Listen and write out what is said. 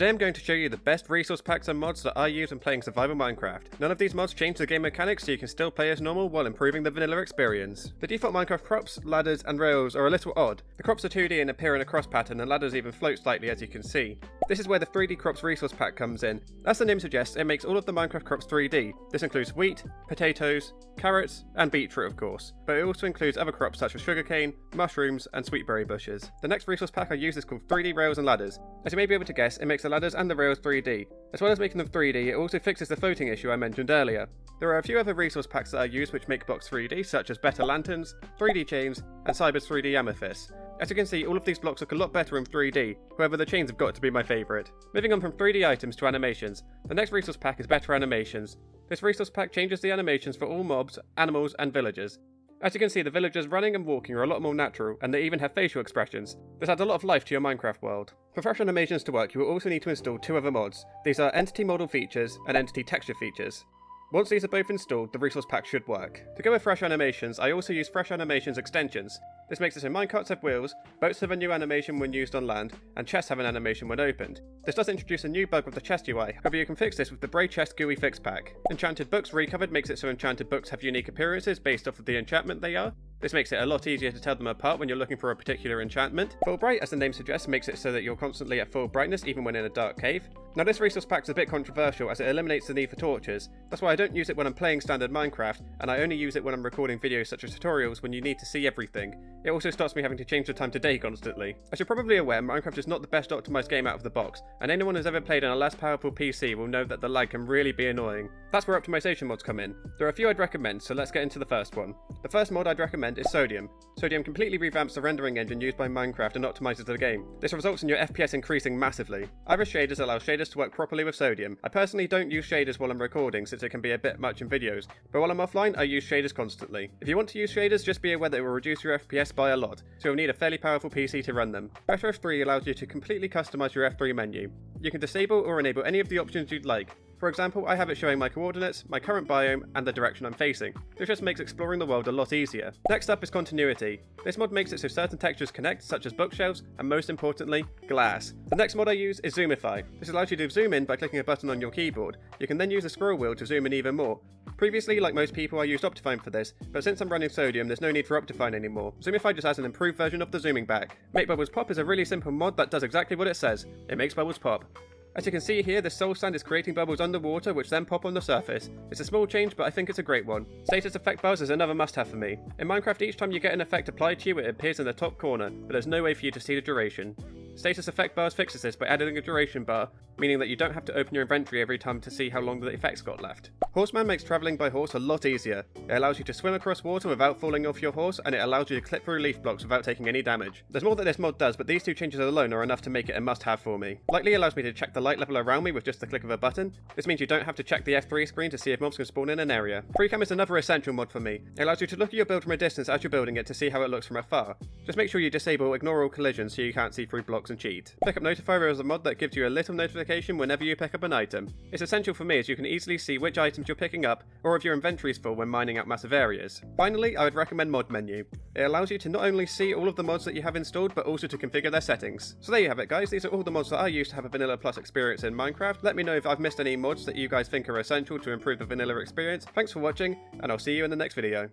Today I'm going to show you the best resource packs and mods that I use when playing survival Minecraft. None of these mods change the game mechanics, so you can still play as normal while improving the vanilla experience. The default Minecraft crops, ladders and rails are a little odd. The crops are 2D and appear in a cross pattern, and ladders even float slightly, as you can see. This is where the 3D crops resource pack comes in. As the name suggests, it makes all of the Minecraft crops 3D. This includes wheat, potatoes, carrots and beetroot of course, but it also includes other crops such as sugarcane, mushrooms and sweetberry bushes. The next resource pack I use is called 3D rails and ladders. As you may be able to guess, it makes the ladders and the rails 3D. As well as making them 3D, it also fixes the floating issue I mentioned earlier. There are a few other resource packs that I use which make blocks 3D, such as better lanterns, 3D chains, and Cyber's 3D amethyst. As you can see, all of these blocks look a lot better in 3D, however the chains have got to be my favourite. Moving on from 3D items to animations, the next resource pack is better animations. This resource pack changes the animations for all mobs, animals, and villagers. As you can see, the villagers running and walking are a lot more natural, and they even have facial expressions. This adds a lot of life to your Minecraft world. For fresh animations to work, you will also need to install two other mods. These are Entity Model Features and Entity Texture Features. Once these are both installed, the resource pack should work. To go with fresh animations, I also use fresh animations extensions. This makes it so minecarts have wheels, boats have a new animation when used on land, and chests have an animation when opened. This does introduce a new bug with the chest UI, however you can fix this with the Bray Chest GUI fix pack. Enchanted Books Recovered makes it so enchanted books have unique appearances based off of the enchantment they are. This makes it a lot easier to tell them apart when you're looking for a particular enchantment. Full Bright, as the name suggests, makes it so that you're constantly at full brightness even when in a dark cave. Now this resource pack is a bit controversial as it eliminates the need for torches. That's why I don't use it when I'm playing standard Minecraft, and I only use it when I'm recording videos such as tutorials when you need to see everything. It also stops me having to change the time to day constantly. As you're probably aware, Minecraft is not the best optimised game out of the box, and anyone who's ever played on a less powerful PC will know that the lag can really be annoying. That's where optimisation mods come in. There are a few I'd recommend, so let's get into the first one. The first mod I'd recommend is Sodium. Sodium completely revamps the rendering engine used by Minecraft and optimises the game. This results in your FPS increasing massively. Iris shaders allow shaders to work properly with Sodium. I personally don't use shaders while I'm recording since it can be a bit much in videos, but while I'm offline I use shaders constantly. If you want to use shaders, just be aware that it will reduce your FPS by a lot, so you'll need a fairly powerful PC to run them. Retro F3 allows you to completely customise your F3 menu. You can disable or enable any of the options you'd like. For example, I have it showing my coordinates, my current biome, and the direction I'm facing. This just makes exploring the world a lot easier. Next up is continuity. This mod makes it so certain textures connect, such as bookshelves, and most importantly, glass. The next mod I use is Zoomify. This allows you to zoom in by clicking a button on your keyboard. You can then use the scroll wheel to zoom in even more. Previously, like most people, I used Optifine for this, but since I'm running Sodium, there's no need for Optifine anymore. Zoomify just has an improved version of the zooming back. Make Bubbles Pop is a really simple mod that does exactly what it says. It makes bubbles pop. As you can see here, this soul sand is creating bubbles underwater which then pop on the surface. It's a small change, but I think it's a great one. Status effect bars is another must-have for me. In Minecraft, each time you get an effect applied to you, it appears in the top corner, but there's no way for you to see the duration. Status effect bars fixes this by adding a duration bar, meaning that you don't have to open your inventory every time to see how long the effects got left. Horseman makes travelling by horse a lot easier. It allows you to swim across water without falling off your horse, and it allows you to clip through leaf blocks without taking any damage. There's more that this mod does, but these two changes alone are enough to make it a must-have for me. Lightly allows me to check the light level around me with just the click of a button. This means you don't have to check the F3 screen to see if mobs can spawn in an area. FreeCam is another essential mod for me. It allows you to look at your build from a distance as you're building it to see how it looks from afar. Just make sure you disable ignore all collisions so you can't see through blocks and cheat. Pickup Notifier is a mod that gives you a little notification whenever you pick up an item. It's essential for me as you can easily see which items you're picking up, or if your inventory is full when mining out massive areas. Finally, I would recommend Mod Menu. It allows you to not only see all of the mods that you have installed, but also to configure their settings. So there you have it guys, these are all the mods that I use to have a Vanilla Plus experience in Minecraft. Let me know if I've missed any mods that you guys think are essential to improve the Vanilla experience. Thanks for watching, and I'll see you in the next video.